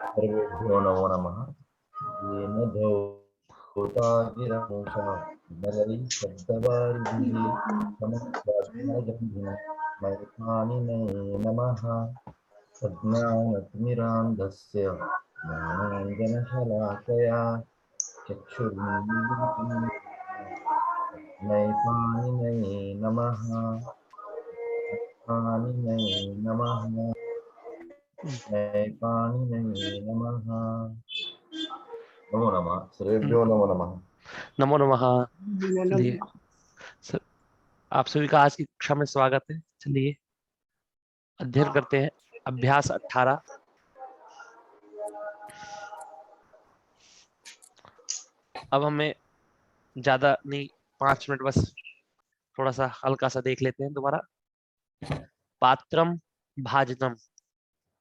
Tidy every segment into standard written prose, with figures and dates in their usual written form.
सर्वेभ्यो नमो नमः। येन धौता गिरमुषा नरैः शब्दवारिभिः समग्राज्ञानजन्मि मयिपाणिनये नमः। प्रज्ञानतिमिरान्धस्य ज्ञानाञ्जनशलाकया चक्षुरुन्मीलितं मयिपाणिनये नमः। पाणिनये नमः। पाणिनये नमः। नमो नमः। सर्वेभ्यो नमो नमः। नमो नमः। चलिए आप सभी का आज की कक्षा में स्वागत है। चलिए अध्ययन करते हैं। अभ्यास 18। अब हमें ज्यादा नहीं, 5 मिनट बस थोड़ा सा हल्का सा देख लेते हैं दोबारा। पात्रम भाजनम।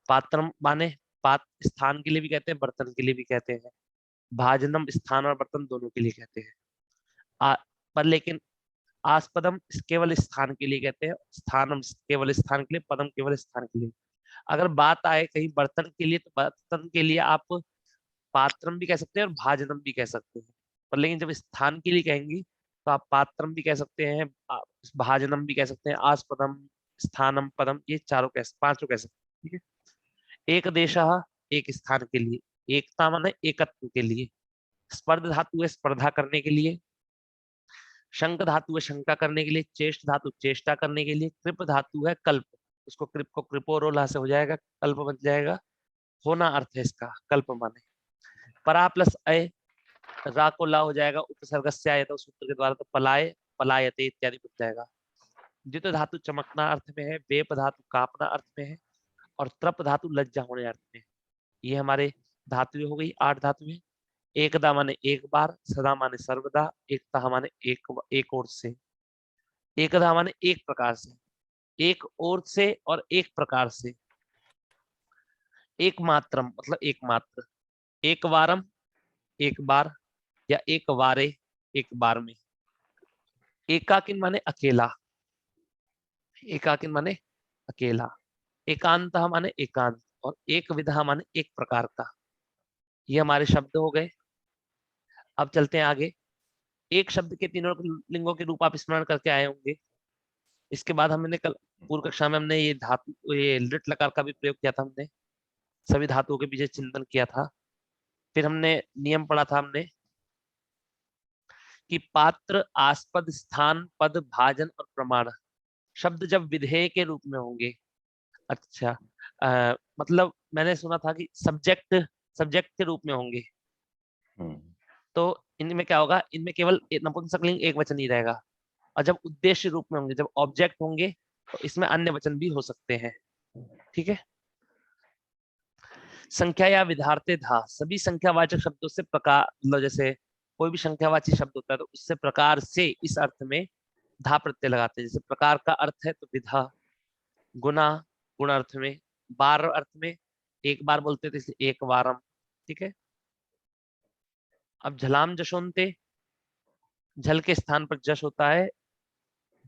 पात्रम माने पात्र स्थान के लिए भी कहते हैं, बर्तन के लिए भी कहते हैं। भाजनम स्थान और बर्तन दोनों के लिए कहते हैं। पर लेकिन आस्पदम केवल स्थान के लिए कहते हैं, स्थानम केवल स्थान के लिए, पदम केवल स्थान के लिए। अगर बात आए कहीं बर्तन के लिए तो बर्तन के लिए आप पात्रम भी कह सकते हैं और भाजनम भी कह सकते हैं। पर लेकिन जब स्थान के लिए कहेंगी तो आप पात्रम भी कह सकते हैं, भाजनम भी कह सकते हैं, आस्पदम, स्थानम, पदम, ये चारों पांचों कह सकते हैं। ठीक है। एक देशः, एक स्थान के लिए। एकता माने एकत्व के लिए। स्पर्ध धातु है स्पर्धा करने के लिए। शंक धातु है शंका करने के लिए। चेष्ट धातु चेष्टा करने के लिए। कृप धातु है कल्प, उसको कृप को कृपोरोला से हो जाएगा, कल्प बन जाएगा। होना अर्थ है इसका, कल्प माने। परा प्लस अय, रा को ला हो जाएगा उपसर्ग से आए तो सूत्र के द्वारा, तो पलाय, पलायते इत्यादि बन जाएगा। द्वित धातु चमकना अर्थ में है। वेप धातु कांपना अर्थ में है। और त्रप धातु लज्जा होने अर्थ में है। ये हमारे धातु हो गई 8 धातु है। एकदा माने एक बार, सदा माने सर्वदा, एकता माने एक ओर से। एकदा माने एक प्रकार से, एक ओर से और एक प्रकार से। एक मात्रम मतलब एक मात्र। एक वारम एक बार, या एक वारे एक बार में। एकाकिन माने अकेला, एकाकिन माने अकेला। एकांत माने एकांत, और एक विधा माने एक प्रकार का। ये हमारे शब्द हो गए। अब चलते हैं आगे। एक शब्द के तीनों लिंगों के रूप आप स्मरण करके आए होंगे। इसके बाद हमने कल पूर्व कक्षा में हमने ये धातु, ये लिट लकार का भी प्रयोग किया था। हमने सभी धातुओं के पीछे चिंतन किया था। फिर हमने नियम पढ़ा था हमने कि पात्र, आस्पद, स्थान, पद, भाजन और प्रमाण शब्द जब विधेय के रूप में होंगे। अच्छा, मतलब मैंने सुना था कि सब्जेक्ट सब्जेक्ट के रूप में होंगे तो इनमें क्या होगा, इनमें केवल नपुंसकलिंग एक वचन ही रहेगा। और जब उद्देश्य रूप में होंगे, जब ऑब्जेक्ट होंगे, तो इसमें अन्य वचन भी हो सकते हैं। ठीक है। संख्या या विधार्थे धा, सभी संख्यावाचक शब्दों से प्रकार, मतलब जैसे कोई भी संख्यावाची शब्द होता है तो उससे प्रकार से इस अर्थ में धा प्रत्यय लगाते हैं। जैसे प्रकार का अर्थ है तो विधा, गुना गुण अर्थ में, बार अर्थ में एक बार बोलते थे इसलिए एक वारम। ठीक है। अब झलाम जशोन्ते, झल के स्थान पर जश होता है।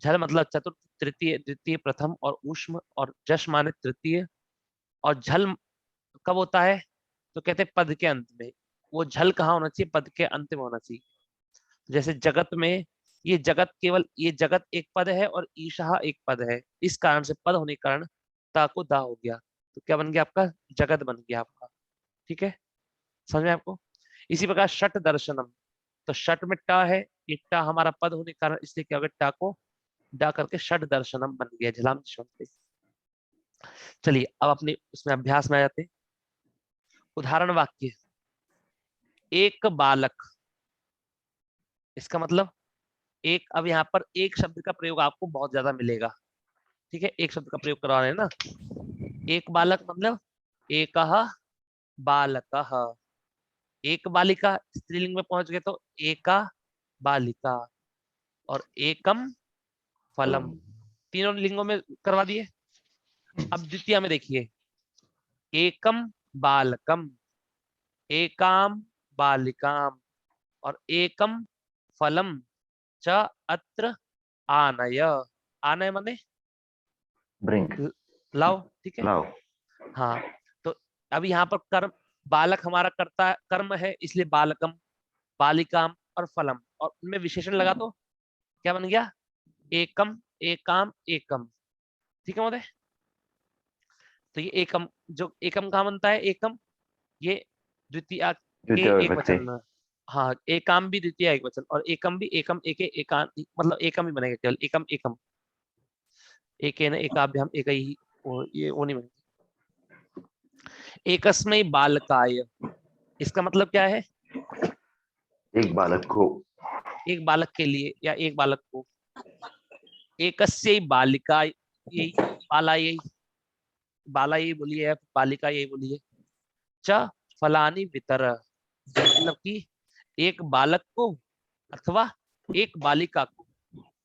झल मतलब चतुर्थ, तृतीय, द्वितीय, प्रथम और ऊष्म, और जश माने तृतीय। और झल कब होता है तो कहते हैं पद के अंत में। वो झल कहाँ होना चाहिए, पद के अंत में होना चाहिए। जैसे जगत में, ये जगत केवल, ये जगत एक पद है और ईशा एक पद है। इस कारण से पद होने के कारण ता को दा हो गया, तो क्या बन गया आपका, जगत बन गया आपका। ठीक है, समझ में आपको। इसी प्रकार शट दर्शनम, तो शट में टा है, ये टा हमारा पद होने के कारण इसलिए क्या हो गया, टा को डा करके शट दर्शनम बन गया, झलाम दृष्टि। चलिए अब अपने उसमें अभ्यास में आ जाते हैं। उदाहरण वाक्य, एक बालक, इसका मतलब एक, अब यहाँ पर एक शब्द का प्रयोग आपको बहुत ज्यादा मिलेगा। ठीक है, एक शब्द का प्रयोग करवा रहे हैं ना। एक बालक मतलब एक बालक, एक बालिका स्त्रीलिंग में पहुंच गए तो एका बालिका, और एकम फलम, तीनों लिंगों में करवा दिए। अब द्वितीय में देखिए, एकम बालकम, एकाम बालिकाम, और एकम फलम च अत्र आनय। आनय माने ब्रिंग, लाओ। ठीक है। लाओ। हाँ, तो अब यहाँ पर कर्म, बालक हमारा कर्ता कर्म है, इसलिए बालकम, बालिकाम और फलम, और उनमें विशेषण लगा तो क्या बन गया? एकम, एकाम, एकम। ठीक है महोदय। तो ये एकम, जो एकम कहाँ बनता है? एकम ये द्वितीय के द्वितीय एक विभक्ति। वचन में। हाँ, एकाम भी द्वितीय एक वचन, और एकम भी, एकम एके एकान, मतलब एकम ही बनेगा, केवल एकम एकम, एके न एकाभ्याम एक ही, ये वो नहीं बनेगा। एकस्मै बालकाय, इसका मतलब क्या है? एक बालक को। एक बालक के लिए या एक बालक को। एकस्यै बालिका, यही बाला, यही बाला यही बोलिए, बालिका यही बोलिए। च फलानी वितर, मतलब कि एक बालक को अथवा एक बालिका को,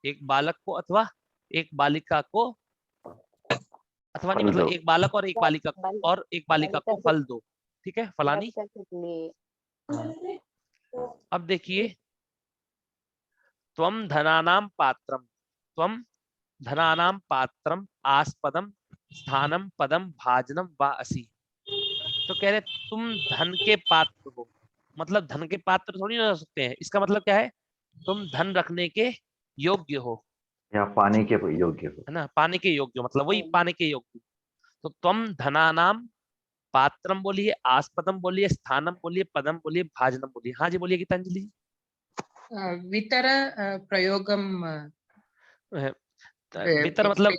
एक बालक को अथवा एक बालिका को, अथवा नहीं, फल मतलब दो। एक बालक और एक बालिका को, और एक बालिका को फल दो। ठीक है, फलानी। हाँ, अब देखिए, त्वम धनानां पात्रम, त्वम धनानां पात्रम आस्पदम स्थानम पदम भाजनम वा असि। तो कह रहे तुम धन के पात्र हो, मतलब धन के पात्र थोड़ी ना हो सकते हैं, इसका मतलब क्या है? तुम धन रखने के योग्य हो, या पाने के योग्य हो। है ना, पाने के योग्य, मतलब वही पाने के योग्य। तो तुम धनानाम, पात्रम बोलिए, आस्पदम बोलिए, स्थानम बोलिए, पदम बोलिए, भाजनम बोलिए। हाँ जी, बोलिए गीतांजलि जी। वितर प्रयोगम अ, वितर मतलब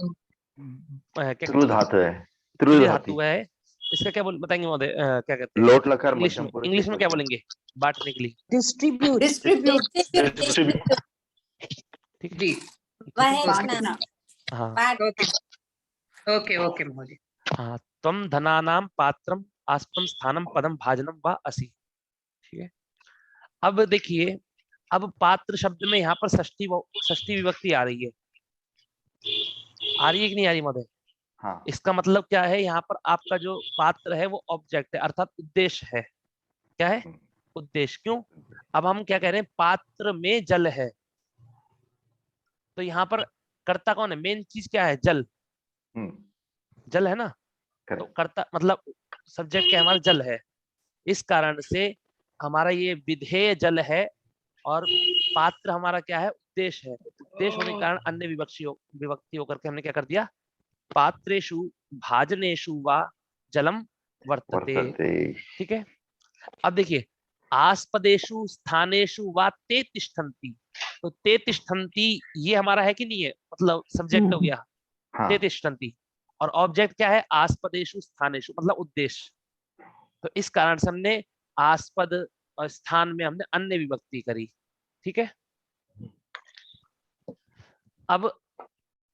क्या त्रु कहते हैं? धातु है। त्रु त्रि धातु। धातु है। इसका क्या बताएंगे महोदय? क्या कहते हैं लोट लकार इंग्लिश मध्यम में? पुरुष इंग्लिश में क्या एकवचन। बोलेंगे बांटने के लिए? डिस्ट्रीब्यूट डिस्ट्रीब्यूट ठीक है, जी ठीक है। बांटना हाँ बांट ओके ओके ओके महोदय। हाँ, त्वम धनानां पात्रम आस्पदम स्थानम पदम भाजनम वा असि। ठीक है। अब देखिए, अब पात्र शब्द में यहाँ पर षष्ठी विभक्ति आ रही है। आ रही है कि नहीं आ रही महोदय? हाँ। इसका मतलब क्या है? यहाँ पर आपका जो पात्र है वो ऑब्जेक्ट है, अर्थात उद्देश्य है। क्या है? उद्देश्य। क्यों? अब हम क्या कह रहे हैं? पात्र में जल है, तो यहाँ पर कर्ता कौन है? मेन चीज क्या है? जल। जल है ना, तो करेक्ट। कर्ता मतलब सब्जेक्ट क्या है? हमारा जल है। इस कारण से हमारा ये विधेय जल है, और पात्र हमारा क्या है? उद्देश्य है। उद्देश्य होने के कारण अन्य विभक्ति होकर के हमने क्या कर दिया? पात्रेषु भाजनेषु वा जलम वर्तते। वर्तते। ठीक है। अब देखिए, आस्पदेषु स्थानेषु वा ते तिष्ठन्ति, तो ते तिष्ठन्ति ये हमारा है कि नहीं है? मतलब सब्जेक्ट हो गया हाँ। ते तिष्ठन्ति, और ऑब्जेक्ट क्या है? आस्पदेषु स्थानेषु, मतलब उद्देश्य। तो इस कारण से हमने आस्पद और स्थान में हमने अन्य विभक्ति करी। ठीक है। अब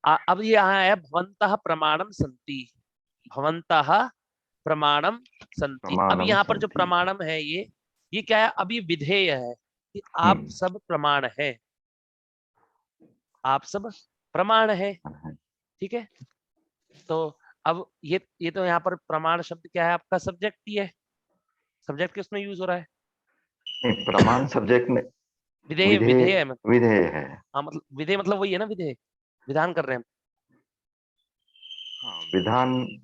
अब ये यहाँ है भवन्तः प्रमाणम संति, भवन्तः प्रमाणम संति। अब प्रमाणम यहाँ पर जो संति। प्रमाणम है ये क्या है? अब ये विधेय है कि आप सब प्रमाण है, आप सब प्रमाण है। ठीक है। तो अब ये तो यहाँ पर प्रमाण शब्द क्या है? आपका सब्जेक्ट ही है। सब्जेक्ट किसमें यूज हो रहा है? नहीं, प्रमाण सब्जेक्ट में। विधेय, विधेय। विधेय है मतलब। विधेय है। हाँ, मतलब विधेय मतलब वही है ना, विधेय, विधान कर रहे हैं हम। हाँ, विधान। वही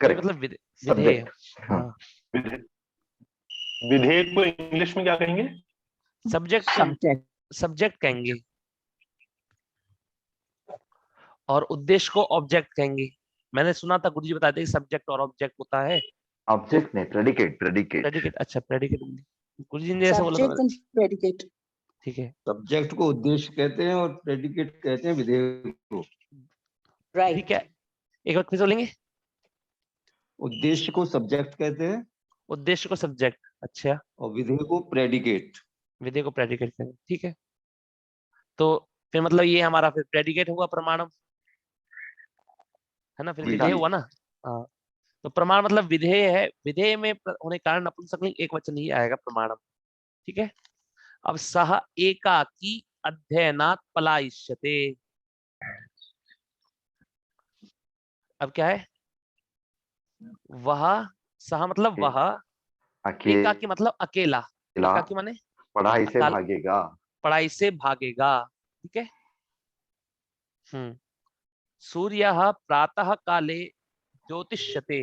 करेक्ट। मतलब विधेय। सब्जेक्ट। हाँ। हाँ, विधेयक को इंग्लिश में क्या कहेंगे? सब्जेक्ट, सब्जेक्ट कहेंगे, और उद्देश्य को ऑब्जेक्ट कहेंगे। मैंने सुना था गुरुजी बताते हैं सब्जेक्ट और ऑब्जेक्ट होता है ऑब्जेक्ट नहीं, प्रेडिकेट। प्रेडिकेट। प्रेडिकेट। अच्छा, प्रेडिकेट गुरुजी ने ऐसा बोला था। प्रेडिकेट। ठीक है, सब्जेक्ट को उद्देश्य कहते हैं और प्रेडिकेट कहते हैं विधेय को। ठीक है। एक बार फिर बोलेंगे? उद्देश्य को सब्जेक्ट कहते हैं उद्देश्य को सब्जेक्ट, अच्छा, और विधेय को प्रेडिकेट। विधेय को प्रेडिकेट कहेंगे। ठीक है। तो फिर मतलब ये हमारा फिर प्रेडिकेट हुआ प्रमाणम, है ना, फिर विधेय हुआ ना। हाँ, तो प्रमाण मतलब विधेय है, विधेय में होने के कारण नपुंसकलिंग एक वचन ही आएगा प्रमाणम। ठीक है। अब सह एकाकी अध्ययनात् पलायिष्यते, अब क्या है? वह, सह मतलब वह, एकाकी मतलब अकेला, एकाकी माने पढ़ाई से भागेगा। पढ़ाई से भागेगा। ठीक है। सूर्यः प्रातः काले ज्योतिष्यते,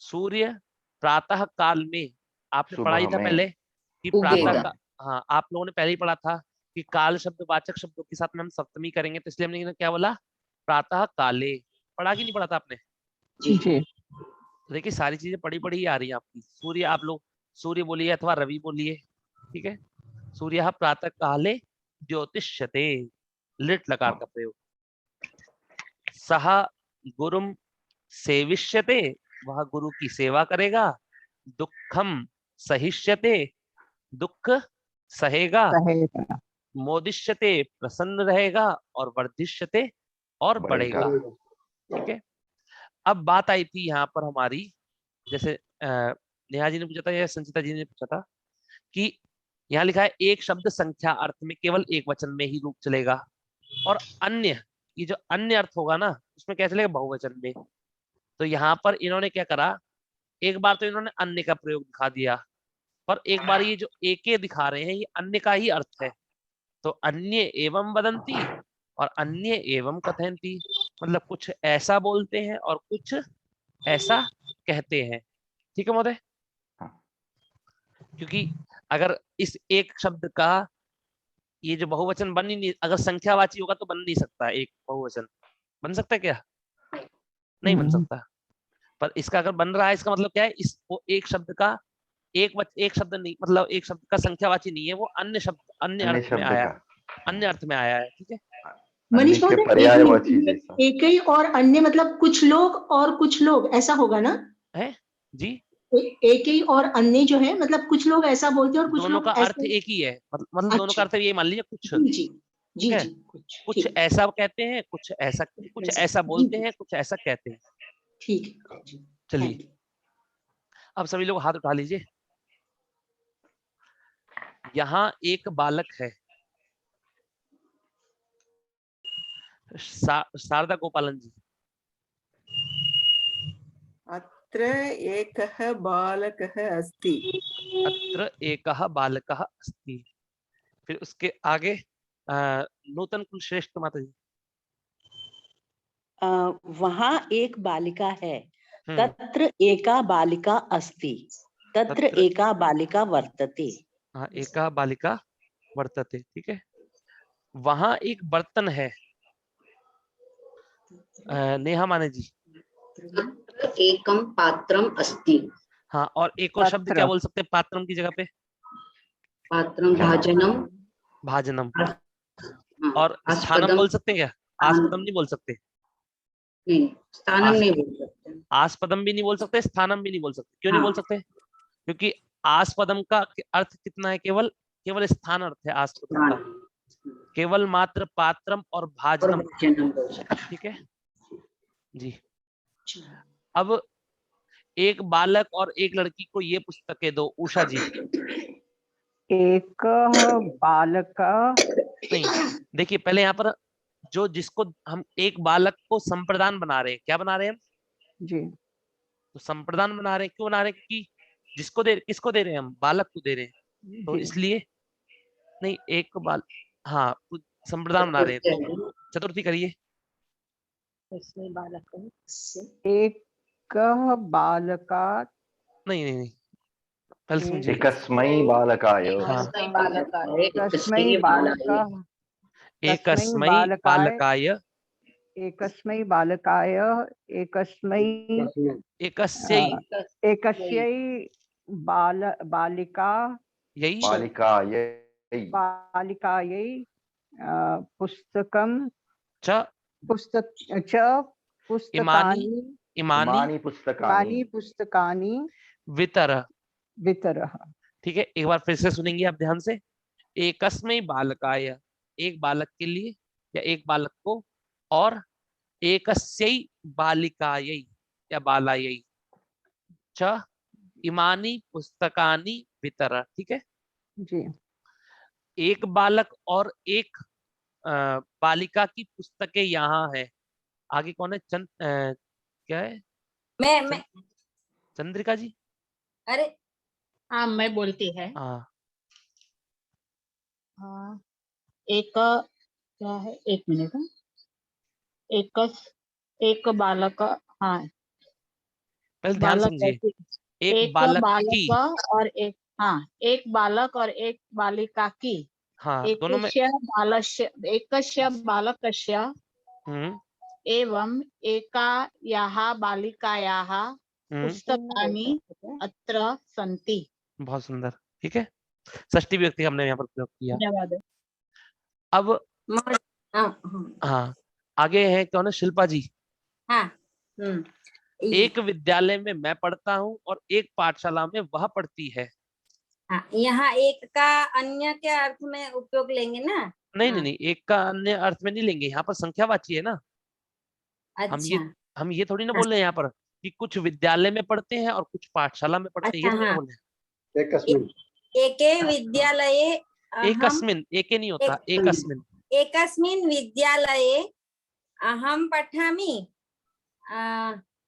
सूर्य प्रातः काल में, आपने पढ़ा ही सुबह था में पहले कि प्रातः उगेगा। का, हाँ आप लोगों ने पहले ही पढ़ा था कि काल शब्द वाचक शब्दों के साथ में हम सप्तमी करेंगे, तो इसलिए हमने क्या बोला, प्रातः काले। पढ़ा कि नहीं पढ़ा था आपने? जी तो देखिए सारी चीजें पढ़ी पढ़ी ही आ रही है आपकी। सूर्य, आप लोग सूर्य बोलिए अथवा रवि बोलिए, ठीक है। सूर्य प्रातः काले ज्योतिष्यते, लिट लकार का प्रयोग। सह गुरुम सेविष्यते, वह गुरु की सेवा करेगा। दुखम सहिष्यते, दुख सहेगा। रहेगा। मोदिष्यते, प्रसन्न रहेगा। और वर्धिष्यते, और बढ़ेगा। बढ़ेगा। ठीक है। अब बात आई थी यहाँ पर हमारी, जैसे नेहा जी ने पूछा था या संचिता जी ने पूछा था कि यहाँ लिखा है एक शब्द संख्या अर्थ में केवल एक वचन में ही रूप चलेगा, और अन्य, ये जो अन्य अर्थ होगा ना उसमें क्या चलेगा, बहुवचन में। तो यहाँ पर इन्होंने क्या करा, एक बार तो इन्होंने अन्य का प्रयोग दिखा दिया, पर एक बार ये जो एके दिखा रहे हैं ये अन्य का ही अर्थ है। तो अन्य एवं वदंती और अन्य एवं कथयंती, मतलब कुछ ऐसा बोलते हैं और कुछ ऐसा कहते हैं। ठीक है महोदय। क्योंकि अगर इस एक शब्द का ये जो बहुवचन बन ही नहीं, अगर संख्यावाची होगा तो बन नहीं सकता एक बहुवचन। बन सकता है क्या? नहीं बन सकता। पर इसका अगर बन रहा है, इसका मतलब क्या है, इस वो एक शब्द का एक शब्द नहीं, मतलब एक शब्द का संख्यावाची नहीं है, वो अन्य शब्द, अन्य अन्य अर्थ में शब्द आया, का, अन्य अर्थ में आया है। ठीक है। अन्य मनीष के महोदय, पर्यायवाची जैसा। एक ही और अन्य मतलब कुछ लोग और कुछ लोग, ऐसा होगा ना? है जी, एक ही और अन्य जो है मतलब कुछ लोग ऐसा बोलते हैं और कुछ दोनों लोग का अर्थ ऐसे। एक ही है, मतलब दोनों का अच्छा, अर्थ ये मान लीजिए कुछ। जी जी ठीक जी है। जी, कुछ ठीक ऐसा कहते हैं, कुछ ऐसा जी बोलते जी, हैं, कुछ ऐसा कहते हैं। ठीक है जी, चलिए, थैंक यू। अब सभी लोग हाथ उठा लीजिए। यहाँ एक बालक है, शारदा गोपालन जी। अत्र एकः बालकः अस्ति। अत्र एकः बालकः अस्ति। फिर उसके आगे नूतन कुल श्रेष्ठ माता जी। वहाँ एक बालिका है। हम्म, तत्र एका बालिका अस्ति। तत्र तत्र एका बालिका वर्तते। हाँ, एका बालिका वर्तते। ठीक है। वहां एक बर्तन है, नेहा माने जी। एकम पात्रम अस्ति। हाँ, और एक और शब्द क्या पत्र। बोल सकते हैं पात्रम की जगह पे? पात्रम भाजनम। भाजनम। हाँ, और स्थानम आस्पदम। बोल सकते हैं क्या? आस्पदम नहीं बोल सकते। नहीं, स्थानम आस, नहीं बोल सकते। आस्पदम भी नहीं बोल सकते, स्थानम भी नहीं बोल सकते। क्यों नहीं हाँ, बोल सकते? क्योंकि आस्पदम का अर्थ कितना है, केवल केवल स्थान अर्थ है आस्पदम का, स्थान केवल मात्र पात्रम और और भाजनम। भाजनम बोल सकते। ठीक है जी। अब एक बालक और एक लड़की को ये पुस्तकें दो, उषा जी। एकः बालकः। नहीं, देखिए पहले यहाँ पर जो जिसको हम एक बालक को संप्रदान बना रहे हैं, क्या बना रहे हैं हम? जी तो संप्रदान बना रहे हैं, क्यों बना रहे हैं? क्योंकि किसको दे रहे हैं हम? बालक को दे रहे हैं, तो जी इसलिए। नहीं, एक बाल, हाँ, संप्रदान बना रहे हैं, तो चतुर्थी करिए। एकः बालकात्। नहीं नहीं नहीं, पहले समझिए। एकस्मै बालकाय। हाँ, तस्मै बालकः। एकस्मै बालकाय, एकस्मै बालकाय। एकस्मै एकस्यै, एकस्यै बालिका यही बालिकायै। बालिकायै पुस्तकं च इमानी पुस्तकानि इमानी इमानि पुस्तकानि पुस्तकानि वितर। वितरः। ठीक है, एक बार फिर से सुनेंगे आप ध्यान से। एकस्मै बालकाय, एक बालक के लिए या एक बालक को, और एकस्यै बालिकायै या बालायै च इमानी पुस्तकानि वितर। ठीक है। जी एक बालक और एक बालिका की पुस्तकें यहाँ है। आगे कौन है? क्या है? मैं चंद्रिका जी। अरे हाँ, मैं बोलती है। हाँ, एक क्या है, एक मिनट। एक एक बालक, हाँ, पहले ध्यान बालक समझिए, की। एक एक बालक बालक की, और एक, हाँ, एक बालक और एक बालिका की। हाँ दोनों में, एकस्य बालकस्य हम्म हम्म एवं एकायाः बालिकायाः पुस्तकानि अत्र सन्ति। बहुत सुंदर, ठीक है। षष्ठी विभक्ति हमने यहाँ पर प्रयोग किया। धन्यवाद। अब हाँ, हाँ, हाँ, आगे है कौन है, शिल्पा जी। हाँ, एक विद्यालय में मैं पढ़ता हूँ और एक पाठशाला में वह पढ़ती है। हाँ, यहाँ एक का अन्य के अर्थ में उपयोग लेंगे ना? नहीं नहीं हाँ, नहीं, एक का अन्य अर्थ में नहीं लेंगे, यहाँ पर संख्यावाची है ना। अच्छा, हम ये थोड़ी ना हाँ, बोल रहे हैं यहाँ पर कि कुछ विद्यालय में पढ़ते हैं और कुछ पाठशाला में पढ़ते हैं, ये अच्छा, थोड़ी ना हाँ, बोल रहे हैं। एकस्मिन् एके विद्यालये अहम एकस्मिन, एके नहीं होता, एकस्मिन। एकस्मिन् विद्यालये अहम पठामि,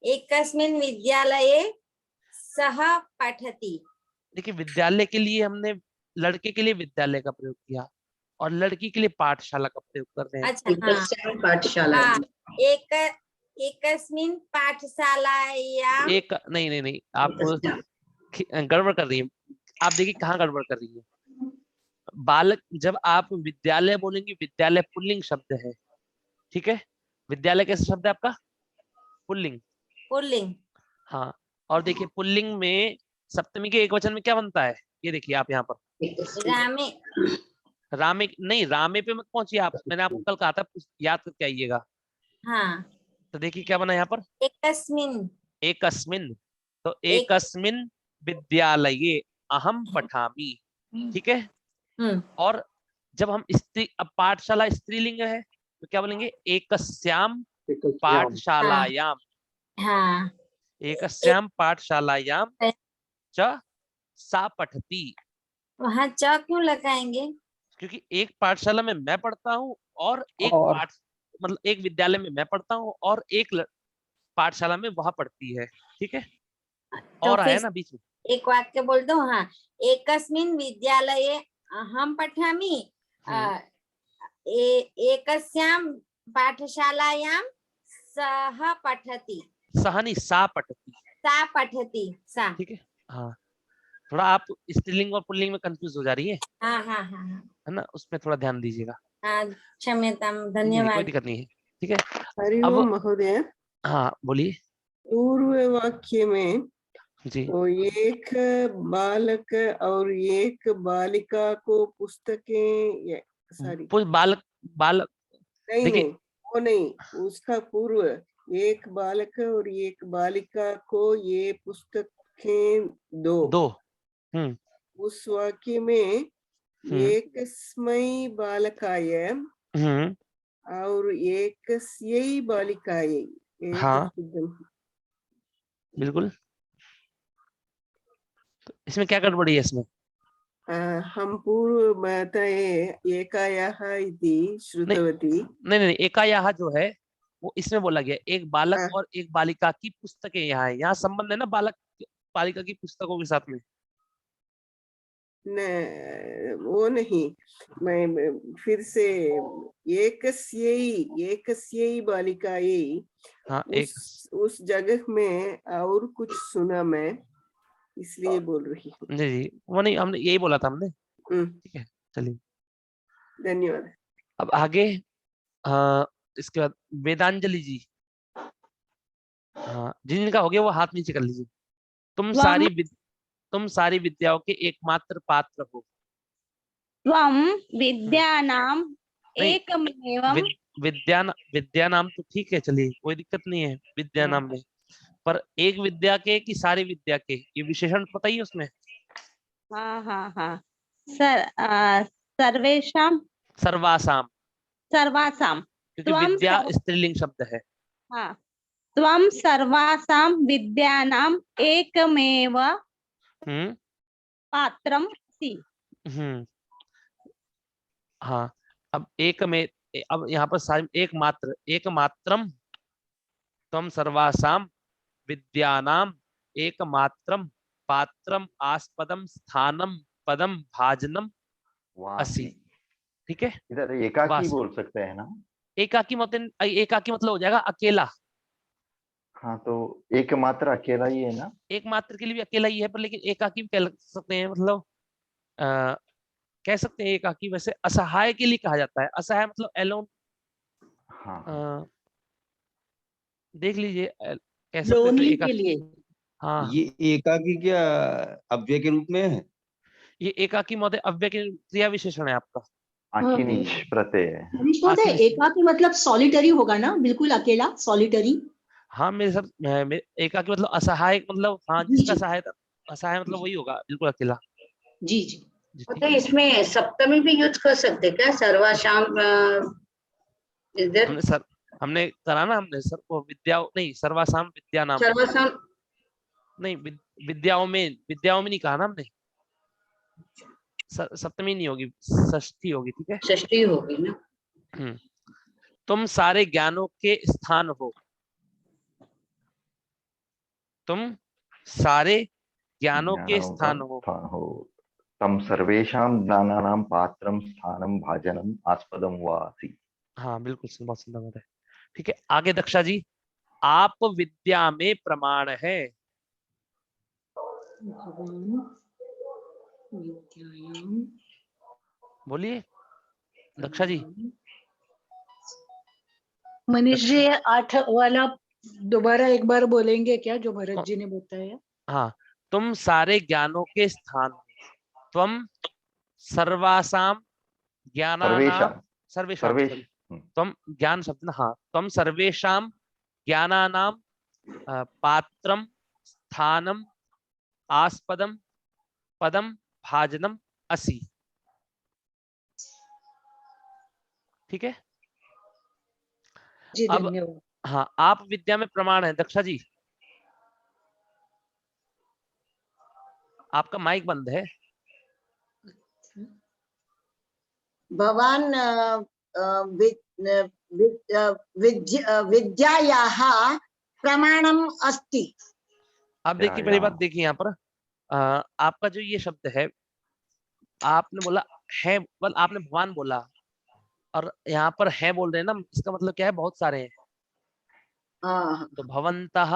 एकस्मिन् विद्यालये सः पठति। देखिए, विद्यालय के लिए हमने लड़के के लिए विद्यालय का प्रयोग किया और लड़की के लिए पाठशाला का प्रयोग कर रहे हैं। अच्छा, हाँ, एकस्यां पाठशालायां। हाँ, एकस्मिन् पाठशालायां। एक नहीं नहीं नहीं, आप गड़बड़ कर रही हैं। आप देखिए कहाँ गड़बड़ कर रही है। बालक, जब आप विद्यालय बोलेंगे, विद्यालय पुल्लिंग शब्द है, ठीक है। विद्यालय कैसा शब्द है आपका, पुल्लिंग। पुल्लिंग। हाँ, और देखिए पुल्लिंग में सप्तमी के एक वचन में क्या बनता है, ये देखिए आप यहाँ पर। रामे। रामे नहीं, रामे पे मत पहुंचिए आप, मैंने आपको कल कहा था याद करके आइएगा। हाँ, तो देखिए क्या बना यहाँ पर, एकस्मिन्। एकस्मिन। तो एक, एकस्मिन विद्यालये अहम पठामि, ठीक है। और जब हम स्त्री, अब पाठशाला स्त्रीलिंग है तो क्या बोलेंगे, एकस्याम पाठशालायाम, हाँ, एकस्याम पाठशालायाम च सा पठति। वहाँ च क्यों लगाएंगे? क्योंकि एक पाठशाला में मैं पढ़ता हूँ और एक और। पाठ, मतलब एक विद्यालय में मैं पढ़ता हूँ और एक पाठशाला में वह पढ़ती है, ठीक है। तो और आया फिर ना बीच में, एक वाक्य बोल दो। हाँ, एकस्मिन् विद्यालये अहम पठामि, एकस्यां पाठशालायां सः पठति। सहनी सा पठति, सा पठति, सा। ठीक है। हाँ, थोड़ा आप स्त्रीलिंग और पुल्लिंग में कंफ्यूज हो जा रही है, हाँ, हाँ, हाँ, है ना, उसमें थोड़ा ध्यान दीजिएगा। हाँ, क्षम्यतां, नहीं, कोई धन्यवाद। दिक्कत नहीं है, ठीक है। हरि अब ओम महोदय, हाँ बोलिए पूर्व वाक्य में जी। वो एक बालक और एक बालिका को पुस्तकें, सॉरी बालक बालक नहीं देखिए, नहीं, वो नहीं, उसका पूर्व एक बालक और एक बालिका को ये पुस्तकें दो। हम्म उस वाक्य में एकस्मै बालकाय और एकस्यै बालिकायै, एक हाँ सिद्धम। बिल्कुल। तो इसमें क्या गड़बड़ी है इसमें, हम पूर्व बताए एकायाः इति श्रुतवती। नहीं नहीं, एकायाह जो है वो इसमें बोला गया, एक बालक हाँ। और एक बालिका की पुस्तकें यहाँ है, यहाँ संबंध है ना बालक बालिका की पुस्तकों के साथ में। न, वो नहीं, मैं फिर से एकस्यै बालिकायै, हाँ, उस जगह में और कुछ सुना मैं, इसलिए बोल रही हूँ। जी जी, वो नहीं, हमने यही बोला था हमने, ठीक है। चलिए धन्यवाद। अब आगे, इसके बाद वेदांजलि जी, हाँ जिनका हो गया वो हाथ नीचे कर लीजिए। तुम सारी विद्याओं के एकमात्र पात्र हो। त्वं विद्यानाम् एकमेवं। विद्या नाम तो ठीक है, चलिए कोई दिक्कत नहीं है विद्या नाम में, पर एक विद्या के कि सारी विद्या के, ये विशेषण पता ही है उसमें। हाँ हाँ हाँ, सर्वेषां, सर्वासाम, सर्वासां, क्योंकि विद्या स्त्रीलिंग शब्द है। हाँ, त्वं सर्वासां विद्यानाम् एकमेव पात्रम् अस्ति। हाँ, अब अब यहाँ पर एकमात्रम, त्वं सर्वासां विद्यानाम एकमात्रम पात्रम आस्पदम स्थानम पदम भाजनम असि, ठीक है। इधर एकाकी बोल सकते हैं ना, एकाकी मतलब हो जाएगा अकेला, हाँ तो एक मात्र अकेला ही है ना? एक मात्र के लिए भी अकेला ही है, पर लेकिन एकाकी भी कह सकते हैं, मतलब कह सकते हैं एकाकी। वैसे असहाय के लिए कहा जाता है, असहाय मतलब एलोन। हाँ देख लीजिए, कह सकते हैं तो लोनली एका के लिए हाँ ये एकाकी क्या अव्यय के रूप में है? ये एकाकी महोदय अव्यय के क्रिया विशेषण है आपका। आखी नीच प्रत्यय है। मनीष महोदय, आखिरी- एकाकी मतलब सॉलिटरी होगा ना, बिल्कुल अकेला, सॉलिटरी। हाँ मेरे सब एकाकी मतलब असहाय, मतलब हाँ जी, जिसका जी। सहायता असहाय मतलब वही होगा, बिल्कुल अकेला। जी जी। जी, तो ठीक है। इसमें सप्तमी भी यूज कर सकते क्या? सर्वाशाम इधर हमने करा ना, हमने सर वो विद्या नहीं, सर्वासाम विद्या नाम सर्वाशाम नहीं, विद्याओं में नहीं कहा ना हमने। सप्तमी नहीं होगी, षष्ठी होगी, ठीक है। षष्ठी होगी ना। तुम सारे ज्ञानों के स्थान हो, तुम सारे ज्ञानों के स्थान हो। हो तम सर्वेषां ज्ञानानां पात्रं स्थानं भाजनम आस्पदम वा आसीत्। हाँ बिल्कुल, बहुत सुंदर बात है। ठीक है, आगे दक्षा जी, आप विद्या में प्रमाण है। बोलिए दक्षा जी। मनीष जी, ये 8 वाला दोबारा एक बार बोलेंगे क्या, जो भरत जी ने बताया? हाँ, तुम सारे ज्ञानों के स्थान हो, त्वम सर्वासाम ज्ञानानाम सर्वेषाम सॉरी, त्वम ज्ञान शब्द ना, हाँ, त्वम सर्वेषाम ज्ञानानाम पात्रम स्थानम आस्पदम पदम भाजनम असि। ठीक है। जी अब धन्यवाद। हाँ, आप विद्या में प्रमाण है। दक्षा जी आपका माइक बंद है। भवान विद्यायाः प्रमाणम् अस्ति। आप देखिए, पहली बात देखिए यहाँ पर आपका जो ये शब्द है, आपने बोला है, बल आपने भगवान बोला, और यहाँ पर है बोल रहे हैं ना, इसका मतलब क्या है, बहुत सारे हैं। तो भवन्तः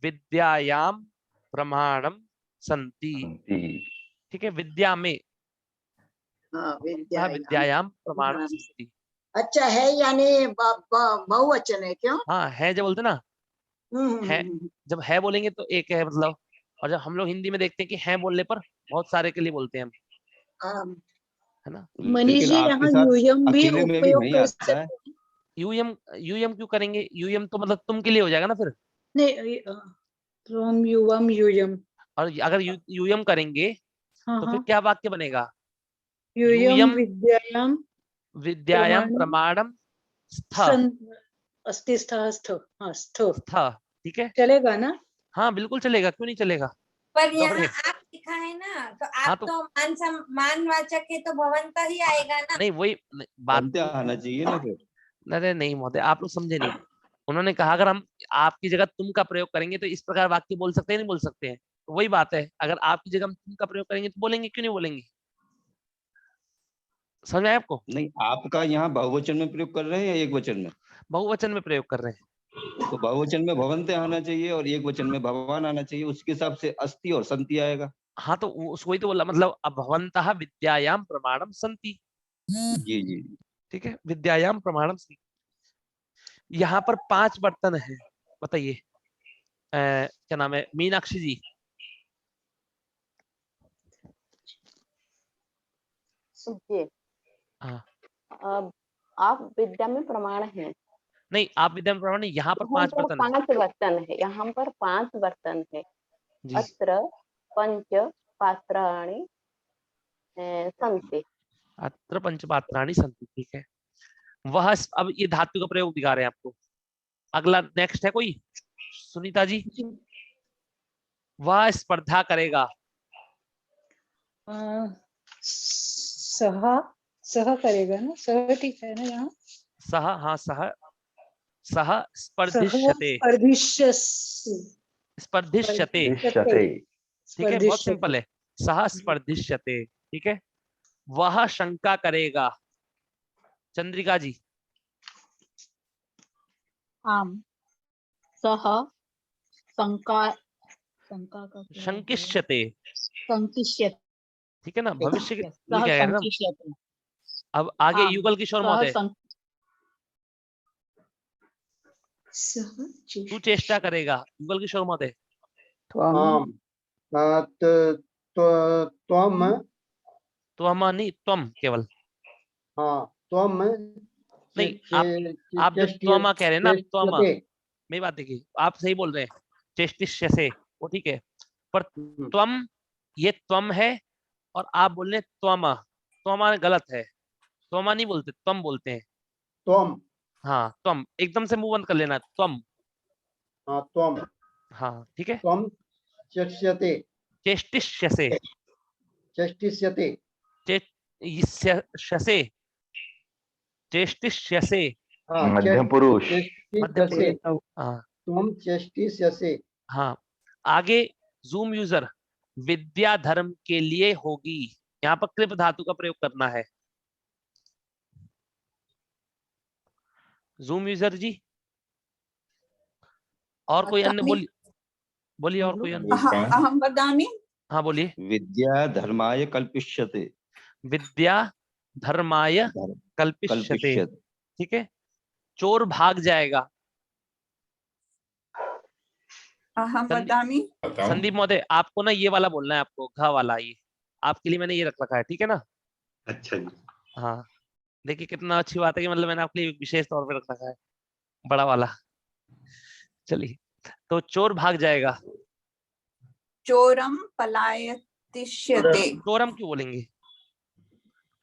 विद्यायाम प्रमाणम संति। ठीक है, विद्या में विद्यायाम प्रमाणम संति। अच्छा है, यानी बहुवचन है क्यों? हाँ है जब बोलते ना, है जब है बोलेंगे तो एक है मतलब, और जब हम लोग हिंदी में देखते हैं कि है बोलने पर बहुत सारे के लिए बोलते हैं हम, है ना। मनीष जी, यहाँ यूयम भी उपयोग कर सकते हैं। यूयम क्यों करेंगे? यूयम तो मतलब तुम के लिए हो जाएगा ना फिर। नहीं, त्वम युवम यूयम, और अगर यूयम करेंगे तो फिर क्या वाक्य बनेगा? यूयम विद्यायाम विद्यायाम प्रमाणम अस्ति स्थ। ठीक है, चलेगा ना? हाँ बिल्कुल चलेगा, क्यों नहीं चलेगा। पर यहाँ आप लिखा है ना, तो आप तो मानवाचक है, तो भवंत ही आएगा ना। नहीं वही बात आना चाहिए ना फिर। अरे नहीं महोदय, आप लोग समझे नहीं। उन्होंने कहा अगर हम आपकी जगह तुम का प्रयोग करेंगे तो इस प्रकार वाक्य बोल सकते हैं, नहीं बोल सकते हैं। तो वही बात है, अगर आपकी जगह हम तुम का प्रयोग करेंगे तो बोलेंगे, क्यों नहीं बोलेंगे। समझ में आया आपको? नहीं, आपका यहाँ बहुवचन में प्रयोग कर रहे हैं या एक वचन में? बहुवचन में प्रयोग कर रहे हैं। तो बहुवचन में भवन्ते आना चाहिए और एक वचन में भगवान आना चाहिए, उसके हिसाब से अस्ति और संति आएगा। हाँ तो वही तो बोला, मतलब अब भवन्तः विद्यायाम प्रमाणम संति। जी जी ठीक है, विद्यायाम प्रमाणम संति। यहाँ पर 5 बर्तन है, बताइए क्या नाम है मीनाक्षी जी। सुनिए, हाँ आप विद्या में प्रमाण हैं। नहीं, आप विद्या में प्रमाण नहीं, यहाँ पर 5 बर्तन है। 5 बर्तन है, यहाँ पर 5 बर्तन है। अत्र पंच पात्राणि सन्ति। अत्र पंच पात्राणि सन्ति, ठीक है। वह, अब ये धातु का प्रयोग दिखा रहे हैं आपको। अगला नेक्स्ट है कोई, सुनीता जी। वह स्पर्धा करेगा। सह करेगा ना, सह ठीक है ना यहाँ। सह, हाँ सह स्पर्धिष्यते। स्पर्धिष्यते, ठीक है, बहुत सिंपल है। सह स्पर्धिष्यते, ठीक है। वह शंका करेगा। चंद्रिका जी। आम सह शंका शंका का क्या होता है? शंकिष्यते, संकिष्यते। ठीक है ना, भविष्य की सह क्या कह रहे हैं ना। संकिष्यते। अब आगे हाँ, युगल किशोर सह महोदय, सं- तू चेष्टा करेगा युगल किशोर महोदय। त्वम आम त्वम तो हम नहीं, तुम केवल हाँ त्वम नहीं, आप जो त्वमा कह रहे हैं ना, त्वमा, मेरी बात देखिए, आप सही बोल रहे हैं, चेष्टिष्य से, वो ठीक है, पर त्वम, ये त्वम है, और आप बोल रहे हैं त्वमा, त्वमा गलत है, त्वमा नहीं बोलते, त्वम बोलते हैं। त्वम हाँ, त्वम एकदम से मुंह बंद कर लेना, त्वम। हाँ त्वम हाँ ठीक है, त्वम चेष्यते चेष्टिष्य से, चेष्टिष्यते चेष्टिष्यसे, चेष्टिष्यसे, हाँ मध्यम पुरुष। मध्यम चेष्टिष्यसे पुरुष। हाँ त्वम चेष्टिष्यसे हाँ, आगे जूम यूजर, विद्या धर्म के लिए होगी, यहाँ पर कृप धातु का प्रयोग करना है। जूम यूजर जी, और कोई अन्य बोलिए, बोलिए और कोई अन्य। अहम वदामि। हाँ बोलिए। विद्या धर्माय कल्पिष्यते। विद्या धर्माय कल्पिष्यते, कल्पिष्यते। ठीक है। चोर भाग जाएगा। अहम वदामि। संदीप महोदय, आपको ना ये वाला बोलना है, आपको घ वाला, ये आपके लिए मैंने ये रख रखा है, ठीक है ना। अच्छा जी। हाँ देखिए कितना अच्छी बात है कि मतलब मैंने आपके लिए विशेष तौर पे रख रखा है, बड़ा वाला। चलिए, तो चोर भाग जाएगा। चोरम पलायतिष्यते। चोरम क्यों बोलेंगे,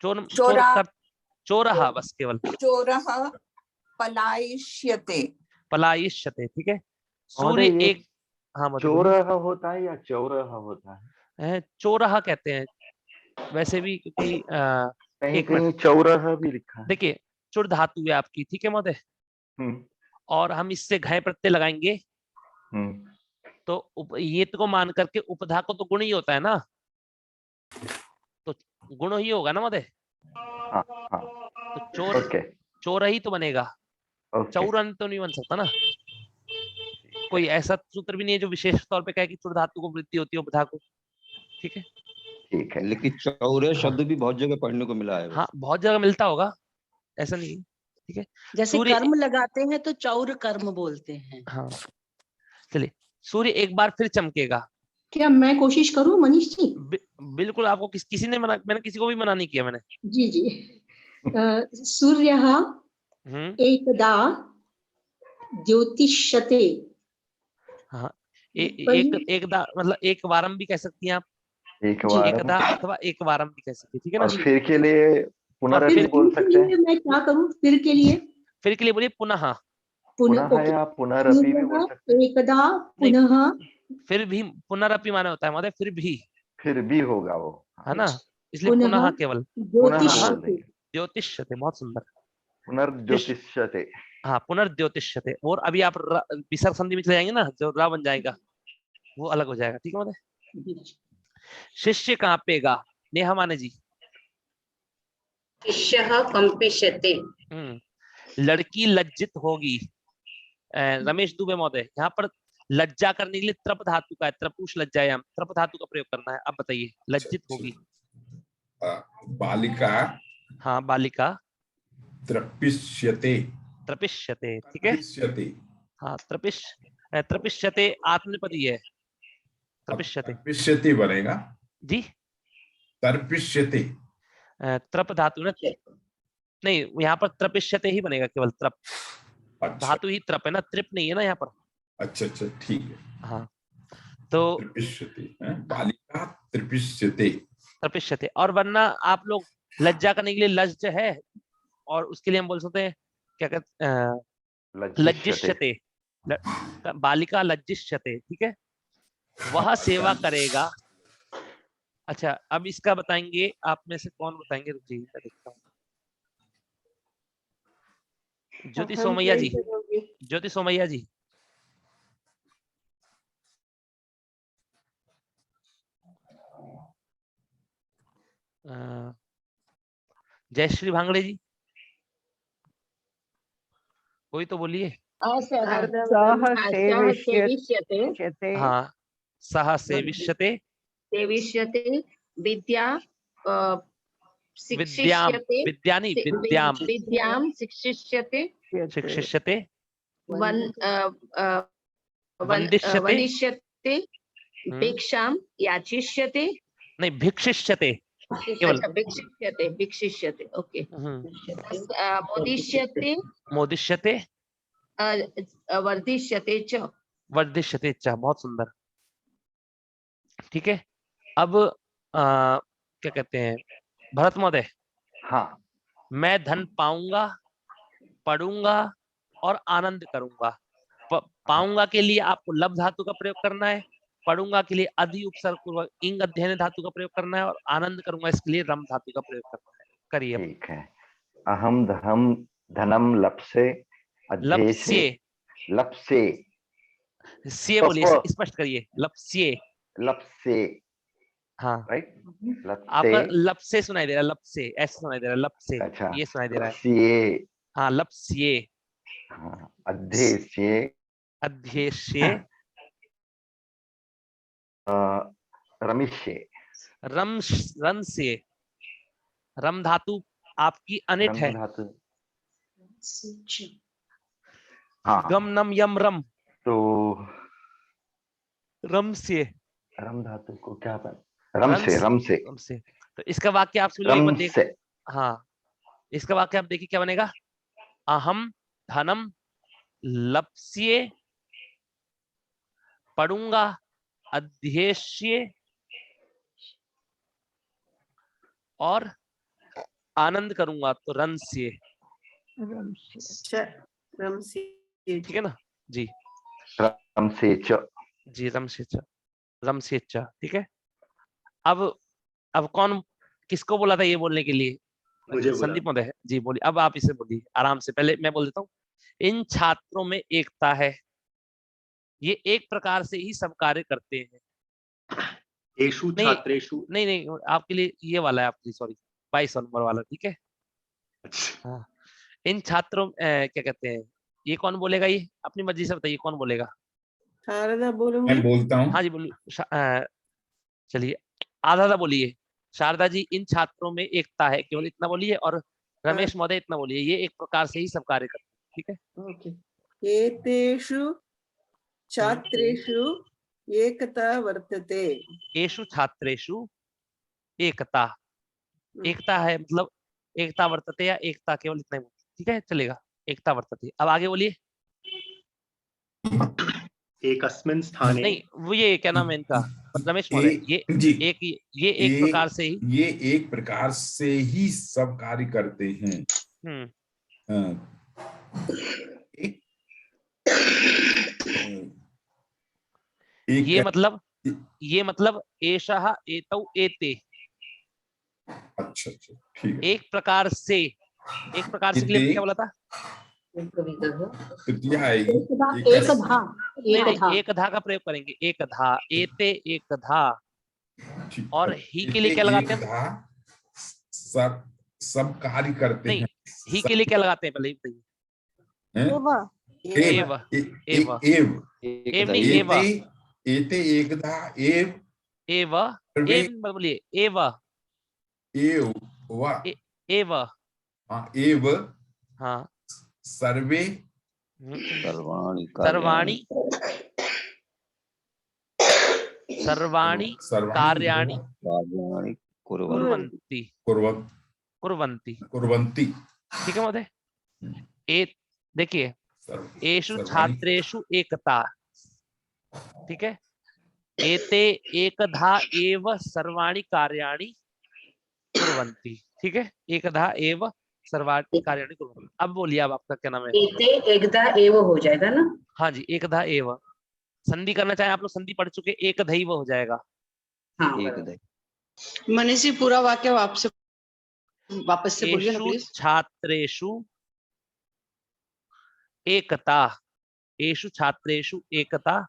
चोर चोरा चोरहा बस केवल, चोरः पलायिष्यते। पलायिष्यते, ठीक है। महोदय, सूर्य ये एक, हाँ मतलब चोरहा होता है या चौरहा होता है? चोरहा कहते हैं वैसे भी, क्योंकि कहीं एक मिनट, कहीं चौरहा भी लिखा है। देखिए चुर धातु है आपकी, ठीक है महोदय, और हम इससे घय प्रत्यय लगाएंगे, तो ये को मान करके उपधा को तो गुण ही होता है ना, तो गुण ही होगा ना महोदय। हाँ, हाँ। तो चोर, चोर ही तो बनेगा, चौरन तो नहीं बन सकता ना। कोई ऐसा सूत्र भी नहीं है जो विशेष तौर पे कहे कि चुर धातु को वृद्धि होती है उपधा को, ठीक है। ठीक है, लेकिन चौरे शब्द भी बहुत जगह पढ़ने को मिला है। हाँ बहुत जगह मिलता होगा, ऐसा नहीं है, ठीक है। जैसे कर्म लगाते हैं तो चौर कर्म बोलते हैं। हाँ चलिए, सूर्य एक बार फिर चमकेगा। क्या मैं कोशिश करूं मनीष जी? बिल्कुल, आपको किसी ने मना, मैंने किसी को भी मना नहीं किया मैंने। जी जी। सूर्यः एकदा ज्योतिष्यते। हाँ, एकदा मतलब एक वारम भी कह सकती हैं आप, एक वारम, एकदा अथवा एक वारम भी कह सकती है, ठीक है ना। और फिर के लिए पुनरपि बोल सकते हैं। मैं क्या करूं फिर के लिए? फिर के लिए बोलिए पुनः। पुनः या पुनरपि भी बोल सकते हैं। एकदा पुनः, फिर भी पुनरपि माने होता है महोदय, फिर भी होगा वो, है ना, इसलिए पुनः केवल ज्योतिष्यते। बहुत सुंदर, पुनर्ज्योतिष्यते। हाँ पुनर्ज्योतिष्यते। और अभी आप विसर्ग संधि में चले जाएंगे ना, जो रा बन जाएगा वो अलग हो जाएगा, ठीक है महोदय। शिष्य कांपेगा, नेहा माने जी। शिष्यः कंपिष्यते। लड़की लज्जित होगी। रमेश दुबे महोदय, यहाँ पर लज्जा करने के लिए त्रप धातु का है, त्रपुष लज्जायाम, त्रप धातु का प्रयोग करना है। अब बताइए, लज्जित होगी। बालिका, हाँ बालिका त्रपिष्यते। त्रपिष्यते, ठीक है। हाँ त्रपिष्यते आत्मनेपदी है, त्रपिष्यते। त्रपिष्यते बनेगा जी, तर्पिष्यते। त्रप धातु ना, नहीं यहाँ पर त्रपिष्यते ही बनेगा, केवल त्रप। अच्छा। धातु ही त्रप है ना, त्रिप नहीं है ना यहाँ पर। अच्छा अच्छा, ठीक है। हाँ तो त्रिपिष्यते, बालिका त्रिपिष्यते, त्रपिष्यते। और वरना आप लोग लज्जा करने के लिए लज्ज है, और उसके लिए हम बोल सकते हैं क्या कहते हैं, लज्जिष्यते। बालिका लज्जिष्यते, ठीक है। वह सेवा करेगा। अच्छा अब इसका बताएंगे, आप में से कौन बताएंगे, रुक जाइए मैं देखता हूँ। ज्योति सोमैया जी, ज्योति सोमैया जी। जयश्री भांगड़े जी, कोई तो बोलिए। सेविष्यते हाँ, सह सेविष्यते सेविष्यते विद्या विद्याम, शिक्षिष्यते विद्यानि विद्याम विद्यां शिक्षिष्यते शिक्षिष्यते वन्दिष्यते वन्दिष्यते भिक्षां याचिष्यते नहीं भिक्षिष्यते केवल अच्छा भिक्षिष्यते ओके मोदिष्यते मोदिष्यते वर्धिष्यते च वर्धिष्यते च। बहुत सुंदर, ठीक है। अब क्या कहते हैं भरत महोदय? हाँ, मैं धन पाऊंगा, पढ़ूंगा और आनंद करूंगा। पाऊंगा के लिए आपको लब धातु का प्रयोग करना है, पढ़ूंगा के लिए अधि उपसर्ग पूर्वक इंग अध्ययन धातु का प्रयोग करना है, और आनंद करूंगा इसके लिए रम धातु का प्रयोग करना है। करिए। ठीक है। अहम धनम लप्से लप्स्ये, लप्से से बोलिए, स्पष्ट करिए, लप्स्ये। लप्से, हाँ राइट, आपका लप से सुनाई दे रहा है, लप से ऐसे सुनाई दे रहा है, लप से अच्छा, ये सुनाई दे रहा है। लप्स्ये, हाँ लप्स्ये, हाँ, अध्येष्ये, अध्येष्ये, रमिष्ये, रंस्ये। रम धातु आपकी अनिट है। धातु, हाँ, गम नम यम रम, तो रमस्ये। रम धातु को क्या रम से तो इसका वाक्य आप सुनिए एक बार देख। हाँ इसका वाक्य आप देखिए क्या बनेगा। अहम धनम लप्स्ये, पढ़ूंगा, अध्येष्ये और आनंद करूंगा, तो रंस्ये। ठीक है ना जी, रमसे च, जी रमसे च, रमसे च। ठीक है। अब कौन किसको बोला था ये बोलने के लिए? संदीप महोदय जी बोलिए। अब आप इसे बोलिए आराम से, पहले मैं बोल देता हूँ। इन छात्रों में एकता है, ये एक प्रकार से ही सब कार्य करते हैं। एषु छात्रेषु, नहीं आपके लिए ये वाला है, आपके लिए सॉरी 22 नंबर वाला। ठीक है। हाँ इन छात्रों क्या कहते हैं, ये कौन बोलेगा? ये अपनी मर्जी से बताइए कौन बोलेगा। शारदा बोलूंगी। मैं बोलता हूँ। हाँ जी बोलिए, चलिए आधा बोलिए। शारदा जी, इन छात्रों में एकता है, केवल इतना बोलिए, और रमेश महोदय इतना बोलिए, ये एक प्रकार से ही सब कार्य करते हैं। ठीक है। ओके। एतेषु छात्रेषु एकता वर्तते। एषु छात्रेषु एकता, एकता है मतलब एकता वर्तते या एकता, केवल इतना ही। ठीक है चलेगा, एकता वर्तते। अब आगे बोलिए। एकस्मिन् स्थाने, नहीं वो ये क्या नाम है इनका, रमेश महोदय, ये एक प्रकार से ही, ये एक प्रकार से ही सब कार्य करते हैं। ये मतलब एषः एतौ एते। अच्छा ठीक है। एक प्रकार से के लिए क्या बोला था? एकधा का प्रयोग करेंगे, एकधा, एते एकधा। और ही के लिए क्या लगाते हैं? सब कार्य करते हैं। ही के लिए क्या लगाते हैं पहले एव, एते एकधा, एव बोलिए, एव हाँ सर्वे सर्वाणि कार्याणि कुर्वन्ति। ठीक है महोदय। देखिए एषु छात्रेषु एकता, ठीक है। एते एकधा एव सर्वाणि कार्याणि कुर्वन्ति, ठीक है। एकधा एव सर्वाणि कार्याणि कुर्वन्ति। अब बोलिए, अब आपका क्या नाम है? एते एकधा एव हो जाएगा ना? हाँ जी, एकधा एव। संधि करना चाहे आप लोग, संधि पढ़ चुके, एकधैव हो जाएगा। हाँ, मनीष जी पूरा वाक्य वापस से बोलिए ना प्लीज। छात्रेषु एकता, एषु छात्रेषु एकता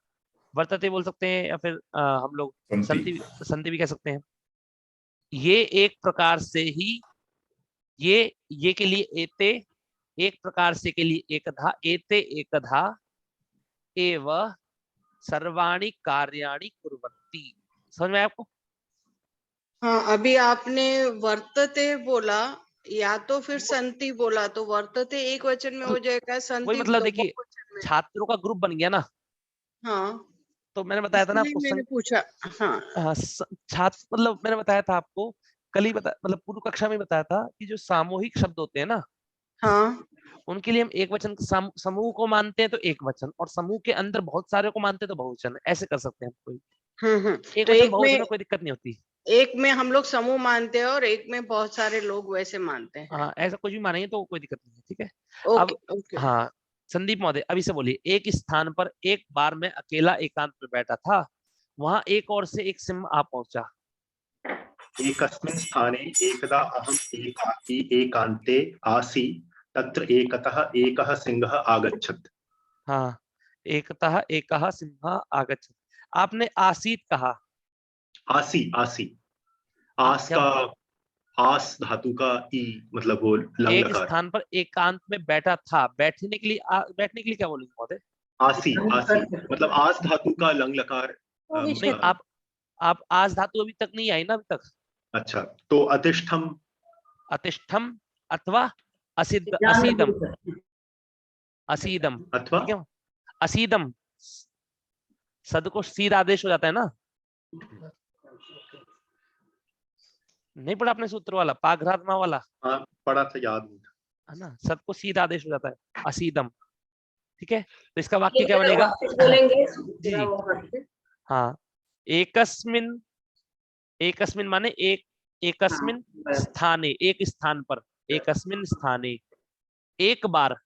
वर्तते बोल सकते हैं, या फिर हम लोग संधि भी कह सकते हैं। ये एक प्रकार से ही, ये के लिए एते, एक प्रकार से के लिए एकधा, एते एकधा एव सर्वाणि कार्याणि कुर्वन्ति। समझ में आया आपको? हाँ, अभी आपने वर्तते बोला या तो फिर संति बोला, तो वर्तते एक वचन में हो जाएगा, वही संति मतलब देखिए बहुवचन में। छात्रों का ग्रुप बन गया ना, हाँ, तो मैंने बताया था ना इसलिए आपको मैंने पूछा। हाँ, छात्र मतलब मैंने बताया था आपको कल ही मतलब पूर्व कक्षा में बताया था कि जो सामूहिक शब्द होते हैं ना, हाँ, उनके लिए हम एक वचन समूह को मानते हैं तो एक वचन, और समूह के अंदर बहुत सारे को मानते हैं तो बहुवचन, ऐसे कर सकते हैं कोई एक तो वचन एक बहुवचन में में कोई दिक्कत नहीं होती। एक में हम लोग समूह मानते हैं और एक में बहुत सारे लोग वैसे मानते हैं। हाँ, ऐसा कुछ भी मानेंगे तो कोई दिक्कत नहीं है, ठीक है। अब ओके ओके। हाँ संदीप महोदय अभी से बोलिए, एक स्थान पर एक बार मैं अकेला एकांत में बैठा था, वहां एक और से एक सिंह आ पहुंचा। एकस्मिन् स्थाने एकदा अहम् एकाकी एकान्ते आसी तत्र एकतः एकः सिंहः आगच्छत्। हाँ, एकतः एकः सिंहः आगच्छत्। आपने आसीत कहा। आसी आसी आस का आस धातु का ई मतलब वो लंग एक लकार। स्थान पर एकांत में बैठा था, बैठने के लिए बैठने के लिए क्या बोलेंगे महोदय? आसी आसी मतलब आस धातु का लंग लकार। नहीं, आप आज धातु अभी तक नहीं आई ना अभी तक। अच्छा, तो अतिष्ठम अतिष्ठम अथवा असीदम असीदम अथवा ठीक है, असीदम सद को सीध आदेश हो जाता है ना। नहीं पढ़ा आपने सूत्र वाला पाघरात्मा वाला? हाँ पढ़ा था, याद नहीं है ना, सद को सीध आदेश हो जाता है असीदम, ठीक है। तो इसका वाक्य क्या बनेगा? बोलेंगे हाँ, एकस्मिन, एकस्मिन माने एक, एकस्मिन स्थाने एक स्थान पर, एकस्मिन स्थाने एक बार,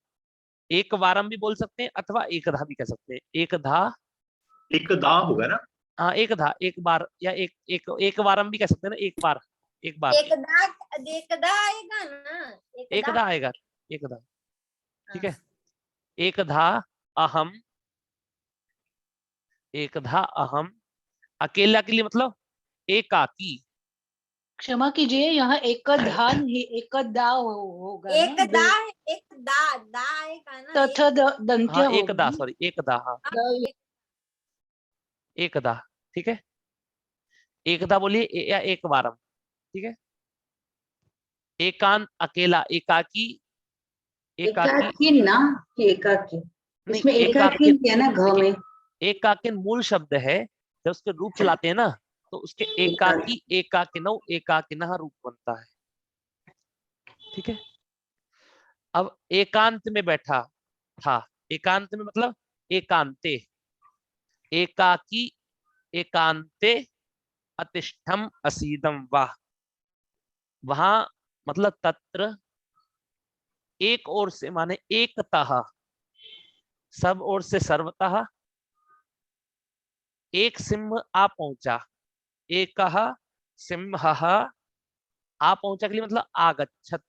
एक वारम भी बोल सकते हैं अथवा एकधा भी कह सकते हैं। एकधा होगा ना। हाँ, एकधा एक बार, या एक वारम भी कह सकते हैं ना, एक बार, एक बार एकदा आएगा ना, एकधा आएगा, एकधा, ठीक है। एकधा अहम, एकधा अहम अकेला के लिए मतलब एकाकी। क्षमा कीजिए, यहाँ एकधा नहीं एकदा होगा ना। एकदा आएगा ना, तथा दंत्य हाँ होगा एकदा, ना। सॉरी एकदा, हाँ एकदा, ठीक है। एकदा बोलिए या एक बारम, ठीक है। एकांत अकेला, एकाकी, एकाकी ना एकाकी, नहीं इसमें एकाकी क्या ना घ में एकाकिन मूल शब्द है, जब उसके रूप चलाते हैं ना तो उसके एकाकी एकाकिनौ एकाकिनः रूप बनता है, ठीक है। अब एकांत में बैठा था, एकांत में मतलब एकांते, एकाकी एकांते अतिष्ठम असीदम वाह, वहां मतलब तत्र एक ओर से माने एकतः, सब ओर से सर्वतः एक सिंह आ पहुंचा, एकः सिंहः आ पहुंचा के लिए मतलब आगच्छत।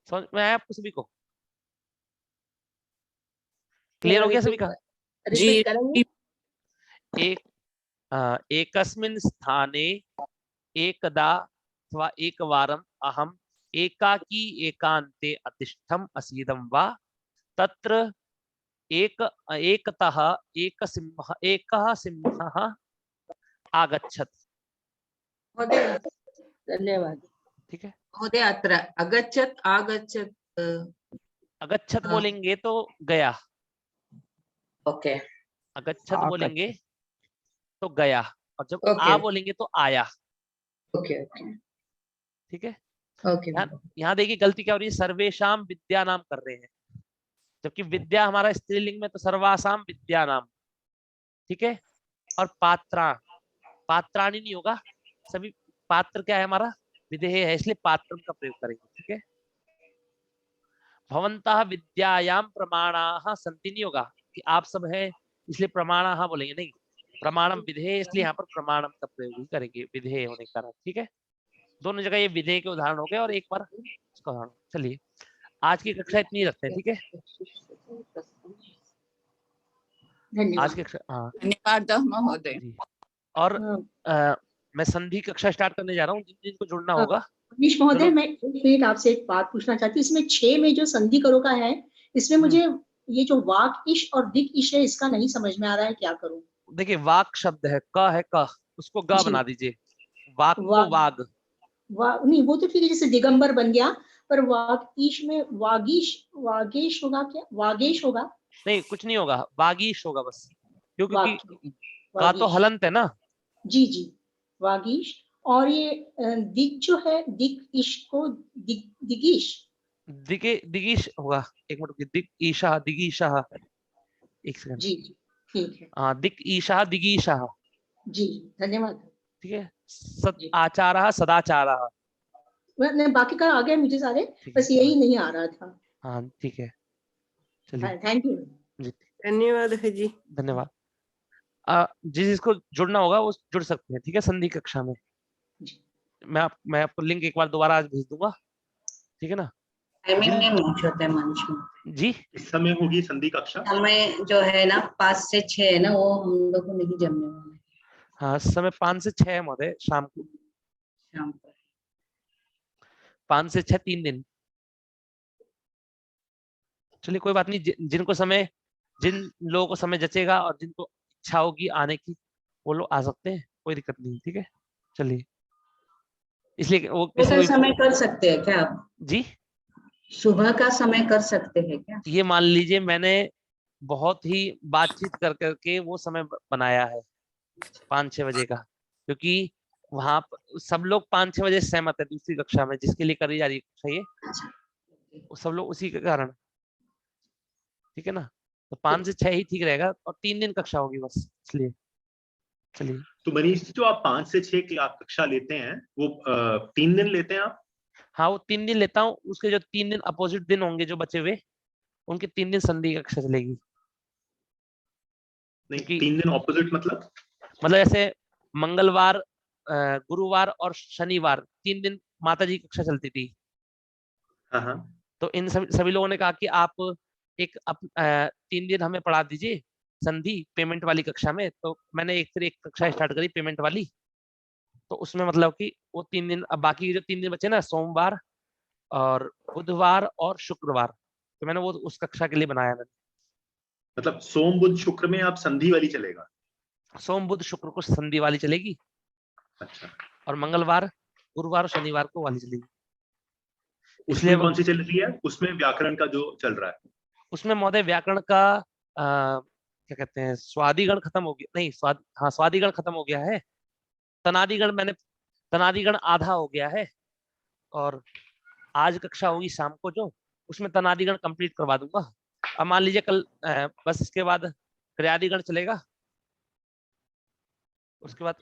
समझ में आया आपको सभी को? क्लियर हो गया सभी का? रिपीट करेंगे? एकस्मिन् स्थाने एकदा अथवा एकवारम अहम एकाकी एकांते अतिष्ठम असीदम वा तत्र एकतः एकः सिंहः आगच्छत्। धन्यवाद। ठीक है, महोदय अत्र अगच्छत् आगच्छत् अगच्छत् बोलेंगे तो गया, ओके, अगच्छत् बोलेंगे तो गया, और जब आ बोलेंगे तो आया। ओके ओके, ठीक है। ओके। यहाँ देखिए गलती क्या हो रही है, सर्वेशाम विद्या नाम कर रहे हैं, जबकि विद्या हमारा स्त्रीलिंग में तो सर्वासाम विद्या नाम, ठीक है। और पात्राणी नहीं होगा, सभी पात्र क्या है हमारा विधेय है, इसलिए पात्रम का प्रयोग करेंगे, ठीक है। भवन्तः विद्यायाम प्रमाणाः सन्ति नहीं होगा कि आप सब हैं इसलिए प्रमाणाः बोलेंगे, नहीं, प्रमाणम विधेय, इसलिए यहाँ पर प्रमाणम का प्रयोग ही करेंगे विधेय होने के कारण, ठीक है। दोनों जगह ये विधेय के उदाहरण हो गए और एक बार इसका उदाहरण। चलिए आज की कक्षा इतनी रखते हैं, ठीक है। आज की कक्षा, हाँ धन्यवाद महोदय। और मैं संधि कक्षा स्टार्ट करने जा रहा हूँ, जिन जिनको जुड़ना होगा मनीष महोदय, दोनों- मैं एक मिनट आपसे एक बात पूछना चाहती हूँ। इसमें 6 में जो संधि करो का है, इसमें मुझे ये जो वाक ईश और दिक ईश है, इसका नहीं समझ में आ रहा है, क्या करूं? देखिए वाक शब्द है, क है क, उसको ग जी। बना दीजिए, वाक को वाग वाग। नहीं, वो तो फिर जैसे दिगंबर बन गया, पर वाक ईश में वागीश वागेश होगा क्या? वागेश होगा? नहीं कुछ नहीं होगा, वागीश होगा बस, क्योंकि वाग का तो वागीश। हलंत है ना। जी जी, वागीश। और ये दिग जो है, दिक ईश को दिगीश। दिगीश होगा, एक मिनट, दिक ईशा दिगीशा, एक सेकंड। जी जी, ठीक है। हाँ, दिक ईशा दिगीशा, जी, धन्यवाद। ठीक है। सद आचारः सदाचारः। नहीं, बाकी का आ गया मुझे सारे, बस यही नहीं आ रहा था। हाँ ठीक है, चलिए थैंक यू। जी, धन्यवाद है जी। धन्यवाद। जिसको जुड़ना होगा वो जुड़ सकते हैं, ठीक है, संधि कक्षा में। मैं आपको लिंक एक बार दोबारा आज भेज दूंगा, ठीक है ना। टाइमिंग नहीं मैच होता है मनीष में। जी, इस समय होगी संधि कक्षा। समय जो है ना 5 से 6 है ना, वो हम लोग को नहीं जमने वाला है हाँ, समय 5 से 6 है महोदय, शाम को शाम को। 5 से 6 3 दिन। चलिए कोई बात नहीं, जिनको समय, जिन लोगों को समय जचेगा और जिनको इच्छा होगी आने की, वो लोग आ सकते हैं, कोई दिक्कत नहीं, ठीक है। चलिए, इसलिए वो सुबह किसी का को समय कर सकते हैं क्या आप? जी, सुबह का समय कर सकते हैं क्या? ये मान लीजिए मैंने बहुत ही बातचीत कर करके वो समय बनाया है 5-6 बजे का, क्योंकि वहां सब लोग 5-6 बजे सहमत है दूसरी कक्षा में, जिसके लिए करी जा रही है कक्षा ये, वो सब लोग उसी के कारण, ठीक है ना। तो 5 से 6 ही ठीक रहेगा, और 3 दिन कक्षा होगी बस, इसलिए। चलिए, तो मनीष जी, जो आप 5 से 6 की आप कक्षा लेते हैं वो 3 दिन लेते हैं आप? हाँ वो 3 दिन लेता हूँ, उसके जो 3 दिन अपोजिट दिन होंगे जो बचे हुए, उनके 3 दिन संधि कक्षा चलेगी। नहीं, 3 दिन ऑपोजिट मतलब जैसे मंगलवार, गुरुवार और शनिवार 3 दिन माता जी की कक्षा चलती थी। हाँ। तो इन सभी लोगों ने कहा कि आप एक 3 दिन हमें पढ़ा दीजिए संधि पेमेंट वाली कक्षा में। तो मैंने फिर एक कक्षा स्टार्ट करी पेमेंट वाली। तो उसमें मतलब कि वो 3 दिन, अब बाकी जो 3 दिन बचे ना, सोमवार और बुधवार और शुक्रवार, तो मैंने वो उस कक्षा के लिए बनाया मैंने। मतलब सोम बुध शुक्र में आप संधि वाली चलेगा? सोम बुध शुक्र को संधि वाली चलेगी। अच्छा। और मंगलवार, गुरुवार और शनिवार को वाली चलेगी। उसमें कौन सी चल रही है? उसमें व्याकरण का जो चल रहा है। उसमें महोदय व्याकरण का क्या कहते हैं, स्वादिगण खत्म हो गया, नहीं स्वादिगण खत्म हो गया है। तनादिगण आधा हो गया है, और आज कक्षा होगी शाम को जो, उसमें तनादिगण कंप्लीट करवा दूंगा। अब मान लीजिए कल बस इसके बाद क्रियादिगण चलेगा, उसके बाद